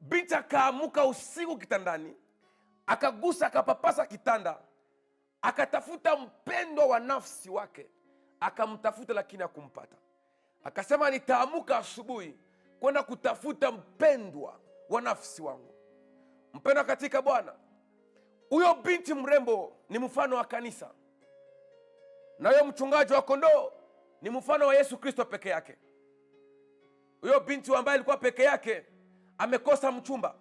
Binti akaamuka usiku kitandani, akagusa, akapapasa kitanda, akatafuta mpendwa wa nafsi wake, akamtafuta lakini hakumpata. Akasema, nitaamuka asubuhi kwenda kutafuta mpendwa wa nafsi wangu. Mpendwa katika Bwana, huyo binti mrembo ni mfano wa kanisa, na huyo mchungaji wa kondoo ni mfano wa Yesu Kristo peke yake. Huyo binti ambaye alikuwa peke yake amekosa mchumba,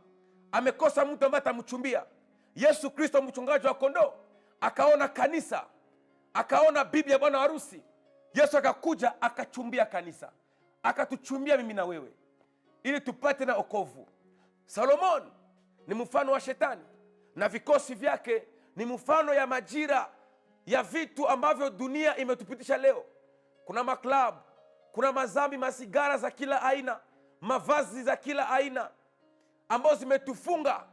amekosa mtu ambaye atamchumbia. Yesu Kristo mchungaji wa kondoo akaona kanisa, akaona bibi ya bwana harusi. Yesu akakuja akachumbia kanisa, akatuchumbia mimi na wewe ili tupate na okovu. Solomon ni mfano wa shetani na vikosi vyake, ni mfano ya majira ya vitu ambavyo dunia imetupitisha leo. Kuna maklabu, kuna mazambi, masigara za kila aina, mavazi za kila aina ambazo zimetufunga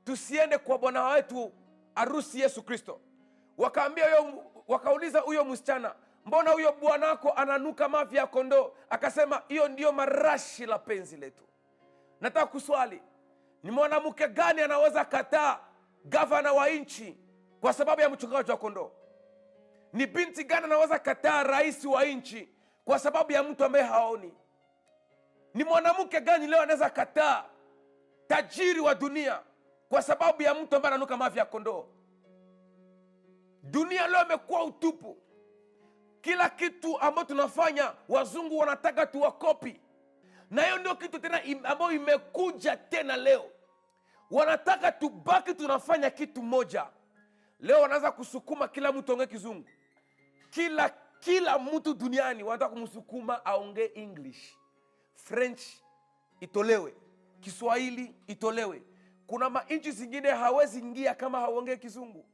tusiende kwa bwana wetu harusi Yesu Kristo. Wakauliza huyo msichana, mbona huyo bwanako ananuka mavi ya kondoo? Akasema, hiyo ndiyo marashi la penzi letu. Nataka kuswali, ni mwanamke gani anaweza kataa gavana wa nchi kwa sababu ya mchungaji wa kondoo? Ni binti gani anaweza kataa rais wa nchi kwa sababu ya mtu ambaye haoni? Ni mwanamke gani leo anaweza kataa tajiri wa dunia kwa sababu ya mtu ambaye ananuka mavi ya kondoo? Dunia leo imekuwa utupu. Kila kitu ambacho tunafanya wazungu wanataka tuwakopi, na hiyo ndio kitu tena ambayo imekuja tena leo. Wanataka tubaki tunafanya kitu moja. Leo wanaanza kusukuma kila mtu aongee kizungu. Kila mtu duniani wanataka kumsukuma aongee English. French itolewe, Kiswahili itolewe. Kuna manchi zingine hawezi ingia kama haongee kizungu.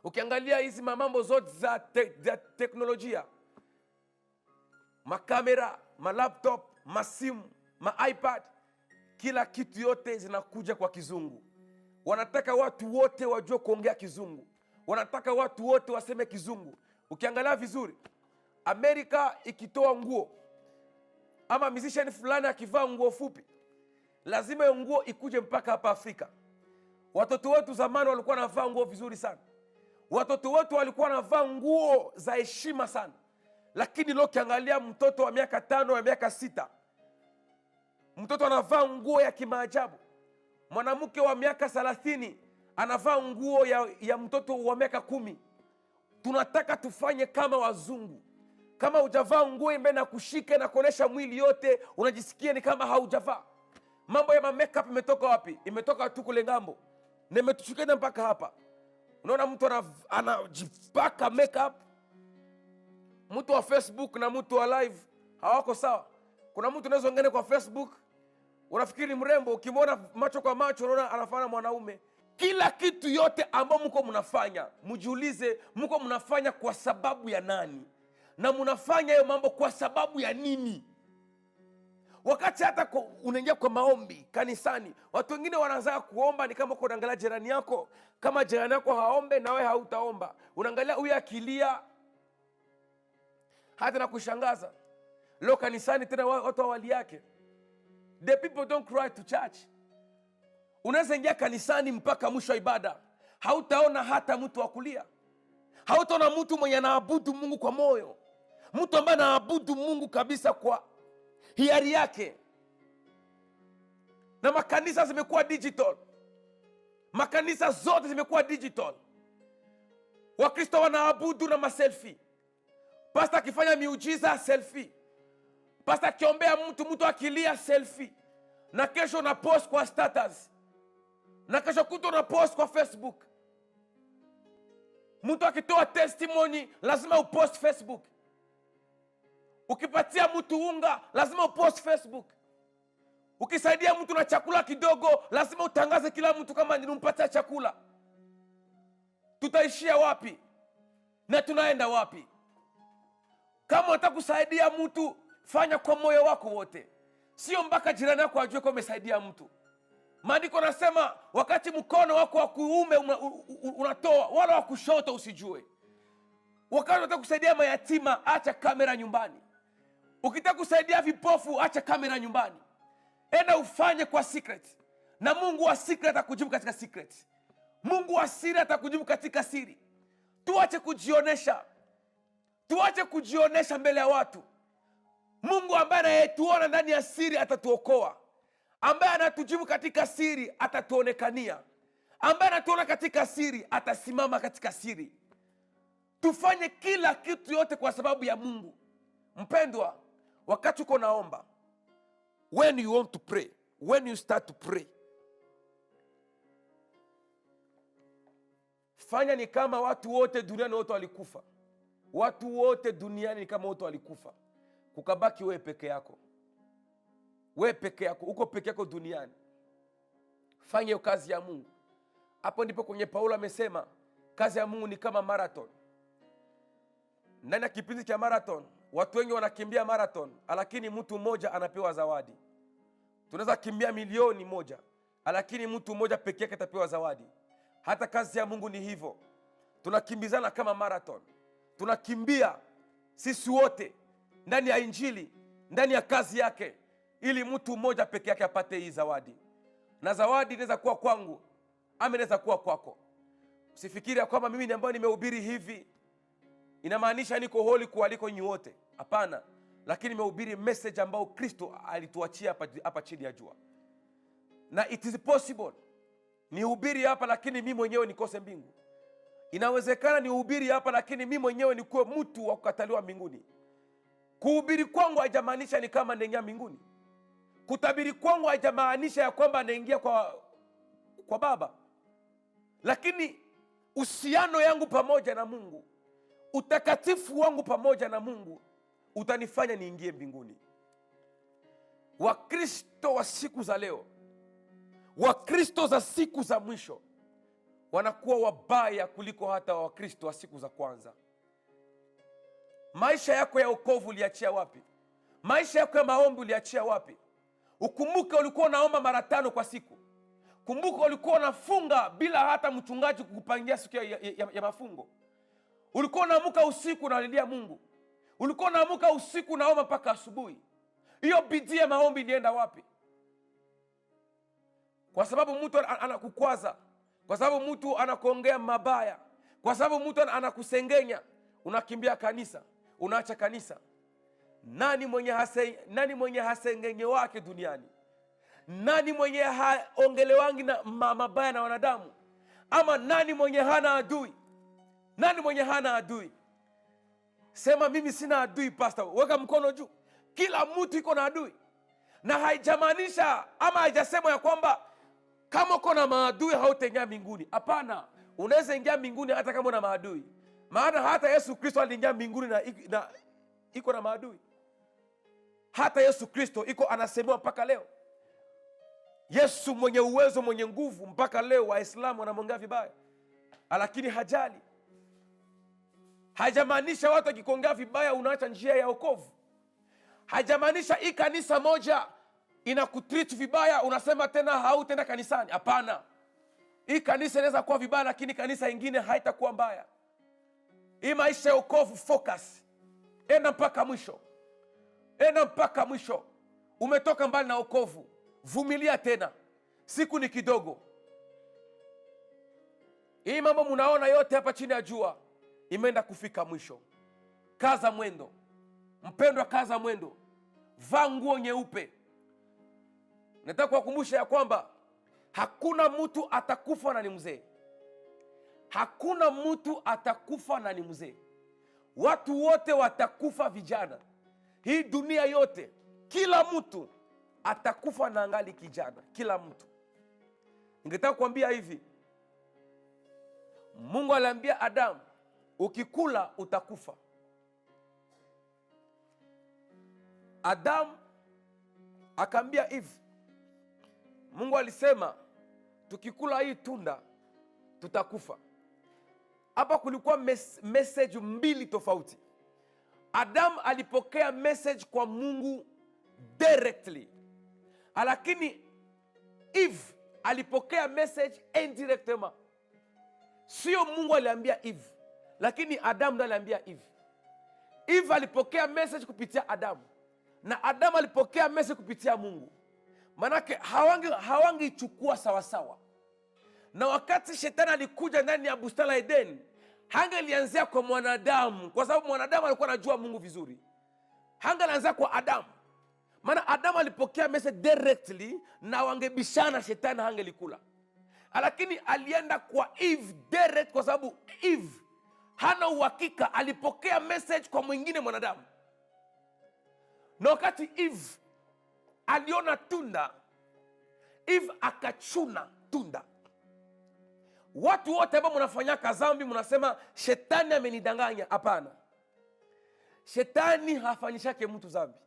Ukiangalia hizi mambo zote za teknolojia, makamera, malaptop, masimu, maiPad, kila kitu yote zinakuja kwa kizungu. Wanataka watu wote wajue kuongea kizungu, wanataka watu wote waseme kizungu. Ukiangalia vizuri, Amerika ikitoa nguo ama musician fulani akivaa nguo fupi, lazima hiyo nguo ikuje mpaka hapa Afrika. Watoto wetu zamani walikuwa wanavaa nguo vizuri sana, watoto wetu walikuwa wanavaa nguo za heshima sana. Lakini leo ukiangalia mtoto wa miaka 5 na miaka 6, mtoto anavaa nguo ya kimaajabu. Mwanamke wa miaka 30 anavaa nguo ya mtoto wa miaka 10. Tunataka tufanye kama wazungu. Kama hujavaa nguo imbe na kushike na kuonesha mwili yote, unajisikia ni kama haujavaa. Mambo ya makeup imetoka wapi? Imetoka tu kule ngambo na imetushikana mpaka hapa. Unaona mtu anajipaka makeup. Mtu wa Facebook na mtu wa live hawako sawa. Kuna mtu unaweza ongea kwa Facebook, unafikiri mrembo, ukimwona macho kwa macho unaona anafanya mwanaume. Kila kitu yote ambao mko mnafanya, mjiulize mko mnafanya kwa sababu ya nani? Na mnafanya hayo mambo kwa sababu ya nini? Wakati hata unaingia kwa maombi kanisani, watu wengine wanaanza kuomba ni kama uko unaangalia jirani yako. Kama jirani yako haombe na wewe hautaomba. Unaangalia huyu akilia. Hata na kushangaza, leo kanisani tena watu hawali yake. The people don't cry to church. Unaweza ingia kanisani mpaka mwisho wa ibada, hautaona hata mtu wa kulia. Hautaona mtu mwenye anaabudu Mungu kwa moyo, mtu ambaye anaabudu Mungu kabisa kwa hiari yake. Na makanisa zimekuwa digital. Makanisa zote zimekuwa digital. Wakristo wanaabudu na maselfie. Pastor akifanya miujiza selfie. Pastor akiombea mtu akilia selfie. Na kesho una post kwa status. Na kesho kuto una post kwa Facebook. Mtu akitoa testimony lazima upost Facebook. Ukipatia mtu unga lazima upost Facebook. Ukisaidia mtu na chakula kidogo lazima utangaze kila mtu kama nilimpatia chakula. Tutaishia wapi? Na tunaenda wapi? Kama unataka kusaidia mtu, fanya kwa moyo wako wote. Sio mpaka jirani yako ajue kwa umesaidia mtu. Maandiko nasema wakati mkono wako wa kuume unatoa, wala wa kushoto usijue. Wakati unataka kusaidia mayatima, acha kamera nyumbani. Ukitaka kusaidia vipofu, acha kamera nyumbani. enda ufanye kwa secret, na Mungu wa secret atakujibu katika secret. Mungu wa siri atakujibu katika siri. Tuache kujionesha, tuache kujionesha mbele ya watu. Mungu ambaye anayetuona ndani ya siri atatuokoa, ambaye anatujibu katika siri atatuonekania, ambaye anatuona katika siri atasimama katika siri. Tufanye kila kitu yote kwa sababu ya Mungu. Mpendwa, wakati uko naomba, when you want to pray, when you start to pray, fanya ni kama watu wote duniani wote walikufa. Watu wote duniani ni kama wote walikufa, kukabaki wewe peke yako. Wewe peke yako, uko peke yako duniani. Fanya hiyo kazi ya Mungu. Hapo ndipo kwenye Paulo amesema kazi ya Mungu ni kama marathon. Ndani ya kipindi cha marathon, watu wengi wanakimbia marathon, lakini mtu mmoja anapewa zawadi. Tunaweza kimbia milioni moja, lakini mtu mmoja peke yake atapewa zawadi. Hata kazi ya Mungu ni hivyo. Tunakimbizana kama marathon. Tunakimbia sisi wote ndani ya Injili, ndani ya kazi yake, ili mtu mmoja peke yake apate hii zawadi. Na zawadi inaweza kuwa kwangu, ama inaweza kuwa kwako. Usifikiri kwamba mimi ambaye nimehubiri hivi inamaanisha niko holi kuliko nyinyi wote. Hapana, lakini nimehubiri message ambayo Kristo alituachia hapa chini ya jua. Na it is possible nihubiri hapa lakini mimi mwenyewe nikose mbingu. Inawezekana nihubiri hapa lakini mimi mwenyewe nikuwe mtu wa kukataliwa mbinguni. Kuhubiri kwangu haijamaanisha ni kama naingia mbinguni. Kutabiri kwangu haijamaanisha ya kwamba naingia kwa Baba. Lakini uhusiano yangu pamoja na Mungu, utakatifu wangu pamoja na Mungu utanifanya niingie mbinguni. Wakristo wa siku za leo, Wakristo za siku za mwisho wanakuwa wabaya kuliko hata Wakristo wa siku za kwanza. Maisha yako ya wokovu uliachia wapi? Maisha yako ya maombi uliachia wapi? Ukumbuke ulikuwa unaomba mara 5 kwa siku. Kumbuka ulikuwa unafunga bila hata mchungaji kukupangia siku ya mafungo. Ulikuwa unaamka usiku unalilia Mungu. Ulikuwa unaamka usiku unaomba mpaka asubuhi. Hiyo bidii ya maombi ilienda wapi? Kwa sababu mtu anakukwaza, kwa sababu mtu anakuongea mabaya, kwa sababu mtu anakusengenya, unakimbia kanisa, unaacha kanisa. Nani mwenye hasengenye wake duniani? Nani mwenye haongelewangi na mabaya na wanadamu? Ama nani mwenye hana adui? Nani mwenye hana adui? Sema mimi sina adui, pastor. Weka mkono juu. Kila mtu iko na adui. Na haijamaanisha ama haijasema ya kwamba kama uko na maadui hautaingia mbinguni. Hapana, unaweza ingia mbinguni hata kama una maadui. Maana hata Yesu Kristo aliingia mbinguni na iko na maadui. Hata Yesu Kristo iko anasemewa mpaka leo. Yesu mwenye uwezo, mwenye nguvu, mpaka leo Waislamu wanamwongea vibaya, lakini hajali. Hajamaanisha watu wakikuongea vibaya unaacha njia ya wokovu. Hajamaanisha hii kanisa moja inakutreat vibaya unasema tena hautenda kanisani. Hapana. Hii kanisa inaweza kuwa vibaya lakini kanisa ingine haitakuwa mbaya. Hii maisha ya wokovu, focus. Enda mpaka mwisho. Enda mpaka mwisho. Umetoka mbali na wokovu, vumilia tena. Siku ni kidogo. Hii mambo mnaona yote hapa chini ya jua imeenda kufika mwisho. Kaza mwendo. Mpendwa, kaza mwendo. Vaa nguo nyeupe. Nataka kuwakumbusha ya kwamba hakuna mtu atakufa na ni mzee. Hakuna mtu atakufa na ni mzee. Watu wote watakufa vijana. Hii dunia yote, kila mtu atakufa na angali kijana. Kila mtu. Ningetaka kuambia hivi. Mungu aliambia Adamu, ukikula utakufa. Adamu akaambia Eve, Mungu alisema tukikula hii tunda tutakufa. Hapa kulikuwa message mbili tofauti. Adamu alipokea message kwa Mungu directly, lakini Eve alipokea message indirectly. Sio Mungu aliambia Eve, lakini Adamu ndiye aliambia Eve. Eve alipokea message kupitia Adamu, na Adamu alipokea message kupitia Mungu. Manake hawangeichukua sawasawa. Na wakati shetani alikuja ndani ya bustani la Eden, hangelianzia kwa mwanadamu, kwa sababu mwanadamu alikuwa anajua Mungu vizuri. Hangelianzia kwa Adamu, maana Adamu alipokea message directly na wangebishana, shetani hangelikula. Lakini alienda kwa Eve direct, kwa sababu Eve hana uhakika, alipokea message kwa mwingine mwanadamu. Na wakati Eve aliona tunda, Eve akachuna tunda. Watu wote ambao mnafanyaka dhambi mnasema shetani amenidanganya. Hapana, shetani hafanyishake mtu dhambi.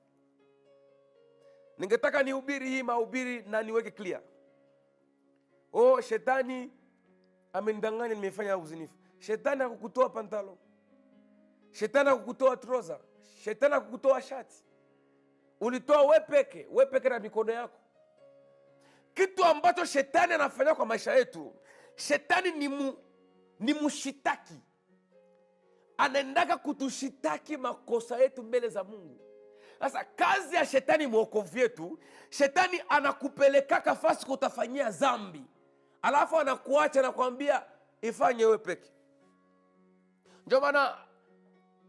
Ningetaka nihubiri hii mahubiri na niweke clear. Shetani amenidanganya, nimefanya uzinifu. Shetani hakukutoa pantalo, shetani hakukutoa trouser, shetani hakukutoa shati. Ulitoa wewe peke na mikono yako. Kitu ambacho shetani anafanya kwa maisha yetu, shetani ni mshitaki. Anaendaka kutushitaki makosa yetu mbele za Mungu. Sasa kazi ya shetani mwokovu yetu, shetani anakupeleka fasi kutafanyia dhambi, alafu anakuacha na kuambia ifanye wewe peke. Ndio maana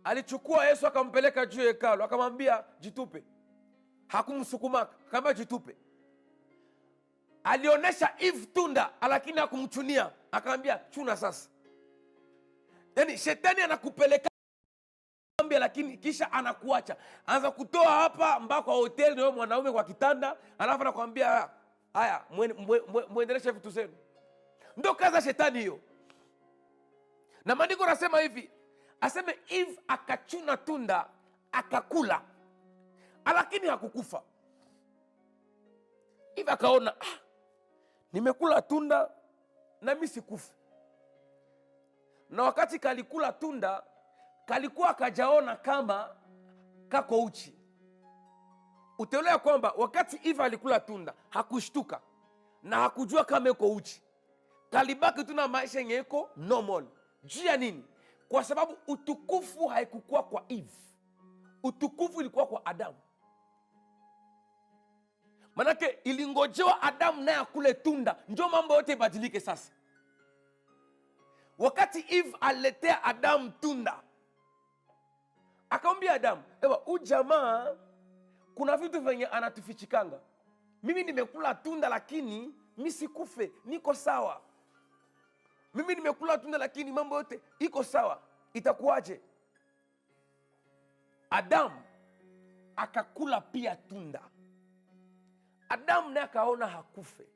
alichukua Yesu akampeleka juu ya hekalu, akamwambia jitupe. Hakumsukumaka, akamwambia jitupe. Alionyesha Eve tunda, lakini hakumchunia, akamwambia chuna sasa. Yaani shetani anakupeleka dhambi, lakini kisha anakuacha. Anza kutoa hapa mpaka kwa hoteli na wewe mwanaume kwa kitanda, alafu anakuambia haya muendeleshe vitu zenu. Ndio kazi ya shetani hiyo. Na maandiko nasema hivi, aseme Eve akachuna tunda akakula, lakini hakukufa. Eve akaona nimekula tunda na mimi sikufa. Na wakati kalikula tunda, kalikuwa kajaona kama kako uchi. Utaelewa kwamba wakati Eve alikula tunda hakushtuka na hakujua kama yuko uchi. Kalibaki tu na maisha yenye iko normal. Juu ya nini? Kwa sababu utukufu haikukua kwa Eve, utukufu ilikuwa kwa Adamu. Manake ilingojewa Adamu naye akule tunda ndio mambo yote ibadilike. Sasa wakati Eve aletea Adamu tunda, akamwambia Adamu, huyu jamaa kuna vitu venye anatufichikanga. Mimi nimekula tunda lakini mimi sikufe, niko sawa. Mimi nimekula tunda lakini mambo yote iko sawa, itakuwaje? Adamu akakula pia tunda. Adamu naye akaona hakufe,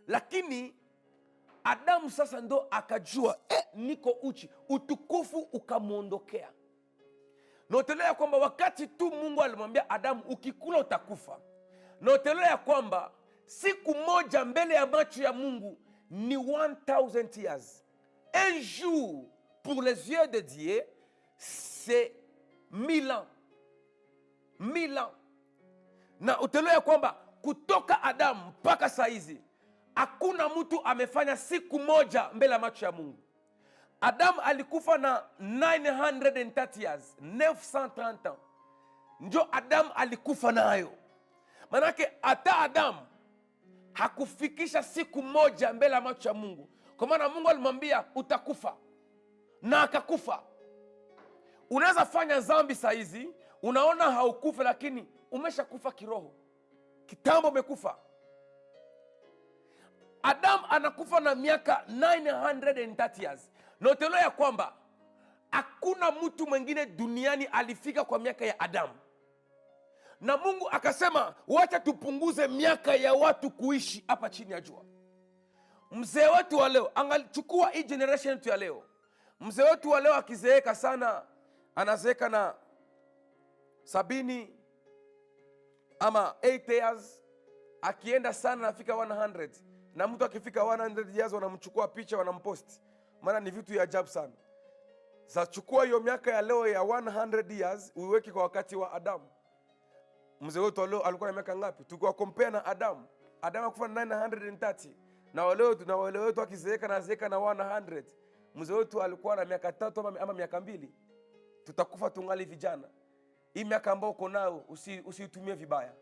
lakini Adamu sasa ndo akajua niko uchi. Utukufu ukamwondokea. Na utelea kwamba wakati tu Mungu alimwambia Adamu ukikula utakufa, na utelea ya kwamba siku moja mbele ya macho ya Mungu ni 1000 years. Un jour pour les yeux de Dieu c'est 1000 ans. 1000 ans. Na utelea kwamba kutoka Adamu mpaka saa hizi hakuna mtu amefanya siku moja mbele ya macho ya Mungu. Adamu alikufa na 930 years, 930 ans. Ndio Adamu alikufa nayo. Manake hata Adamu hakufikisha siku moja mbele ya macho ya Mungu. Kwa maana Mungu alimwambia utakufa, na akakufa. Unaweza fanya dhambi saa hizi, unaona haukufa, lakini umeshakufa kiroho. Kitambo umekufa. Adamu anakufa na miaka 930 years. Na utelo ya kwamba hakuna mtu mwingine duniani alifika kwa miaka ya Adamu. Na Mungu akasema wacha tupunguze miaka ya watu kuishi hapa chini ya jua. Mzee wetu wa leo, angalichukua hii generation yetu ya leo. Mzee wetu wa leo akizeeka sana, anazeeka na 70 ama 80 years. Akienda sana nafika 100. Na mtu akifika 100 years wanamchukua picha wanampost. Maana ni vitu ya ajabu sana. Sasa chukua hiyo miaka ya leo ya 100 years uiweke kwa wakati wa Adamu. Mzee wetu leo alikuwa na miaka ngapi? Tukua compare na Adamu. Adamu alikufa na 930. Na wale wetu akizeeka na zeeka na 100. Mzee wetu alikuwa na miaka 3 ama miaka 2. Tutakufa tungali vijana. Hii miaka ambayo uko nayo usiitumie vibaya.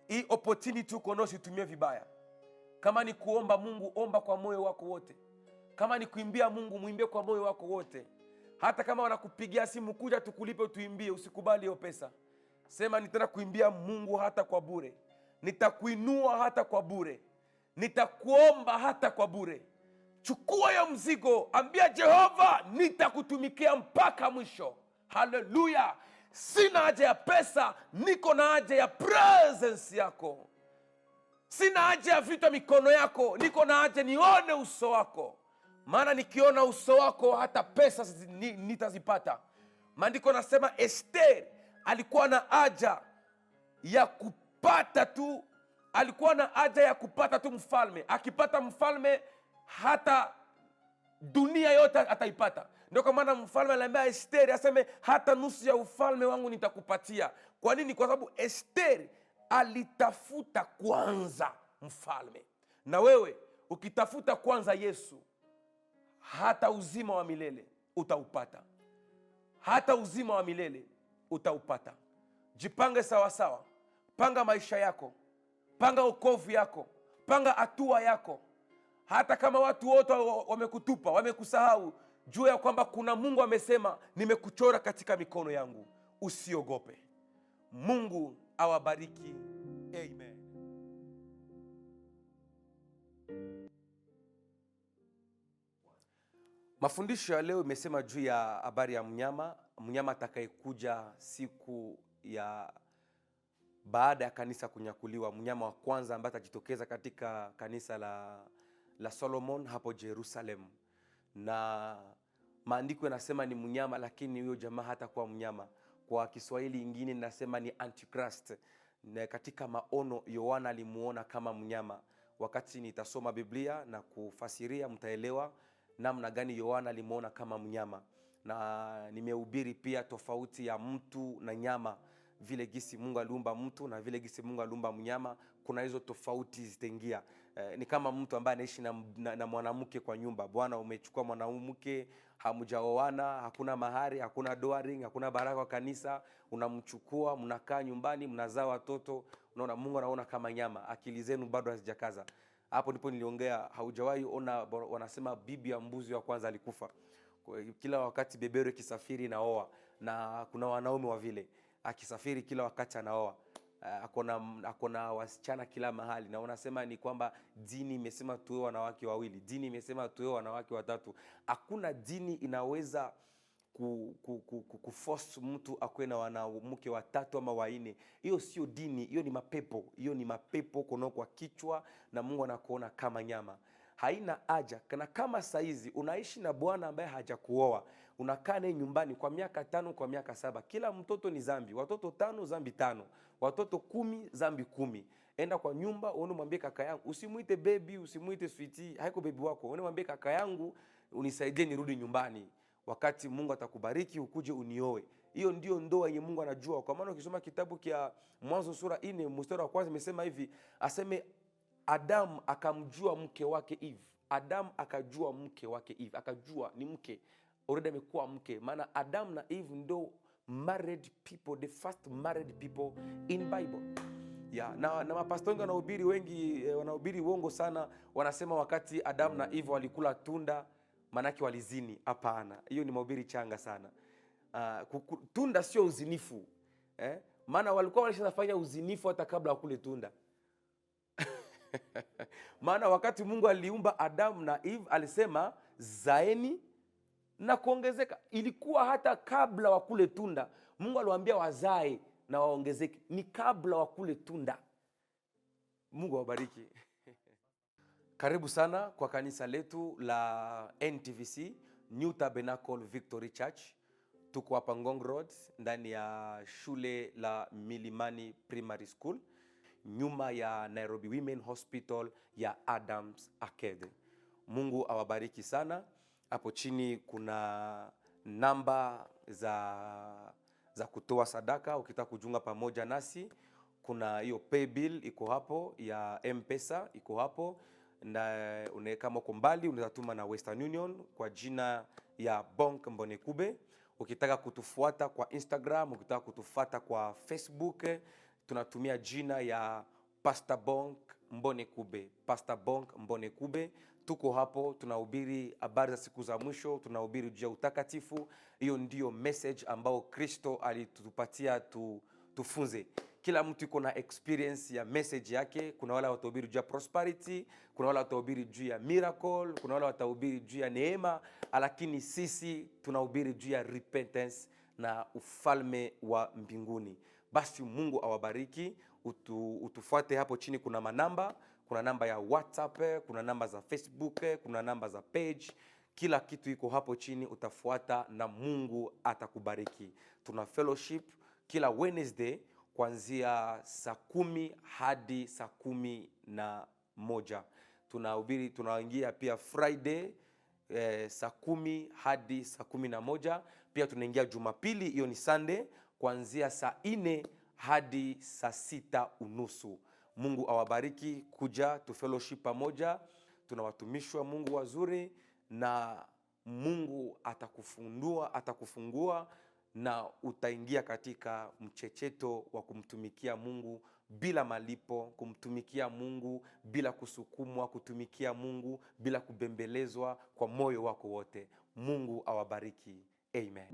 Hii opportunity uko nayo usitumie vibaya. Kama ni kuomba Mungu, omba kwa moyo wako wote. Kama ni kuimbia Mungu, muimbie kwa moyo wako wote. Hata kama wanakupigia simu, kuja tukulipe tuimbie, usikubali hiyo pesa. Sema nitaenda kuimbia Mungu hata kwa bure. Nitakuinua hata kwa bure. Nitakuomba hata kwa bure. Chukua hiyo mzigo, ambia Jehova, nitakutumikia mpaka mwisho. Haleluya! Sina haja ya pesa, niko na haja ya presence yako. Sina haja ya vitu mikono yako, niko na haja nione uso wako. Maana nikiona uso wako hata pesa nitazipata. Maandiko nasema Esther alikuwa na haja ya kupata tu, mfalme. Akipata mfalme, hata dunia yote ataipata. Ndio kwa maana mfalme aliambia Esther aseme hata nusu ya ufalme wangu nitakupatia. Kwa nini? Kwa sababu Esther alitafuta kwanza mfalme. Na wewe ukitafuta kwanza Yesu, hata uzima wa milele utaupata. Hata uzima wa milele utaupata. Jipange sawa sawa. Panga maisha yako. Panga wokovu yako. Panga hatua yako. Hata kama watu wote wamekutupa, wamekusahau, jua ya kwamba kuna Mungu amesema, nimekuchora katika mikono yangu. Usiogope. Mungu awabariki. Amen. Mafundisho ya leo imesema juu ya habari ya mnyama atakayekuja siku ya baada ya kanisa kunyakuliwa, mnyama wa kwanza ambaye atajitokeza katika kanisa la Solomon hapo Jerusalem. Na maandiko yanasema ni mnyama, lakini huyo jamaa hatakuwa mnyama. Kwa Kiswahili ingine nasema ni Antichrist. Na katika maono Yohana alimuona kama mnyama. Wakati nitasoma Biblia na kufasiria, mtaelewa namna gani Yohana alimuona kama mnyama. Na nimehubiri pia tofauti ya mtu na nyama, vile gisi Mungu aliumba mtu na vile gisi Mungu aliumba mnyama. Kuna hizo tofauti zitengia. Ni kama mtu ambaye anaishi na mwanamke kwa nyumba. Bwana, umechukua mwanamke, hamjaoana, hakuna mahari, hakuna doa ring, hakuna baraka kwa kanisa, unamchukua, mnakaa nyumbani, mnazaa watoto. Unaona, Mungu anaona kama nyama. Akili zenu bado hazijakaza. Hapo ndipo niliongea, haujawahi ona wanasema bibi ya mbuzi wa kwanza alikufa. Kila wakati beberu kisafiri naoa, na kuna wanaume wa vile akisafiri kila wakati anaoa. Akona wasichana kila mahali. Na wanasema ni kwamba dini imesema tuwe wanawake wawili, dini imesema tuwe wanawake watatu. Hakuna dini inaweza kuforce mtu akwe na wanawake watatu ama wanne. Hiyo sio dini, hiyo ni mapepo. Hiyo ni mapepo kono kwa kichwa, na Mungu anakuona kama nyama. Haina haja. Kana kama saizi unaishi na bwana ambaye hajakuoa, unakaa naye nyumbani kwa miaka 5, kwa miaka 7. Kila mtoto ni zambi. Watoto 5 zambi 5. Watoto 10 zambi 10. Enda kwa nyumba, uone mwambie kaka yangu, usimuite baby, usimuite sweetie, haiko baby wako. Uone mwambie kaka yangu, unisaidie nirudi nyumbani. Wakati Mungu atakubariki ukuje unioe. Hiyo ndio ndoa yenye Mungu anajua. Kwa maana ukisoma kitabu kia Mwanzo sura 4 mstari wa 1 imesema hivi, aseme Adam akamjua mke wake Eve. Adam akajua mke wake Eve. Akajua ni mke. Already amekuwa mke. Maana Adam na Eve ndo married people, the first married people in Bible. Na mapastor wengi wanahubiri uongo sana. Wanasema wakati Adam na Eve walikula tunda, manake walizini. Hapana. Hiyo ni mahubiri changa sana. Tunda sio uzinifu. Maana walikuwa walishafanya uzinifu hata kabla wakule tunda. Maana wakati Mungu aliumba Adam na Eve alisema zaeni na kuongezeka. Ilikuwa hata kabla wakule tunda. Mungu aliwaambia wazae na waongezeke. Ni kabla wakule tunda. Mungu awabariki. Karibu sana kwa kanisa letu la NTVC, New Tabernacle Victory Church. Tuko hapa Ngong Road ndani ya shule la Milimani Primary School, nyuma ya Nairobi Women Hospital ya Adams Arcade. Mungu awabariki sana. Hapo chini kuna namba za kutoa sadaka ukitaka kujiunga pamoja nasi. Kuna hiyo pay bill iko hapo ya M-Pesa iko hapo, na kama uko mbali unaweza tuma na Western Union kwa jina ya Bonk Mbonekube. Ukitaka kutufuata kwa Instagram, ukitaka kutufuata kwa Facebook, tunatumia jina ya Pastor Bonk Mbonekube. Pastor Bonk Mbonekube, tuko hapo, tunahubiri habari za siku za mwisho, tunahubiri juu ya utakatifu. Hiyo ndio message ambao Kristo alitupatia tufunze. Kila mtu yuko na experience ya message yake. Kuna wale watahubiri juu ya prosperity, kuna wale watahubiri juu ya miracle, kuna wale watahubiri juu ya neema, lakini sisi tunahubiri juu ya repentance na ufalme wa mbinguni. Basi Mungu awabariki. Utufuate hapo chini, kuna manamba, kuna namba ya WhatsApp, kuna namba za Facebook, kuna namba za page. Kila kitu iko hapo chini, utafuata na Mungu atakubariki. Tuna fellowship kila Wednesday kuanzia saa 10 hadi saa 11. Tunahubiri, tunaingia pia Friday saa 10 hadi saa 11. Pia tunaingia Jumapili, hiyo ni Sunday, kuanzia saa 4 hadi saa 6:30. Mungu awabariki kuja tu fellowship pamoja. Tuna watumishi wa Mungu wazuri, na Mungu atakufungua na utaingia katika mchecheto wa kumtumikia Mungu bila malipo, kumtumikia Mungu bila kusukumwa, kutumikia Mungu bila kubembelezwa, kwa moyo wako wote. Mungu awabariki. Amen.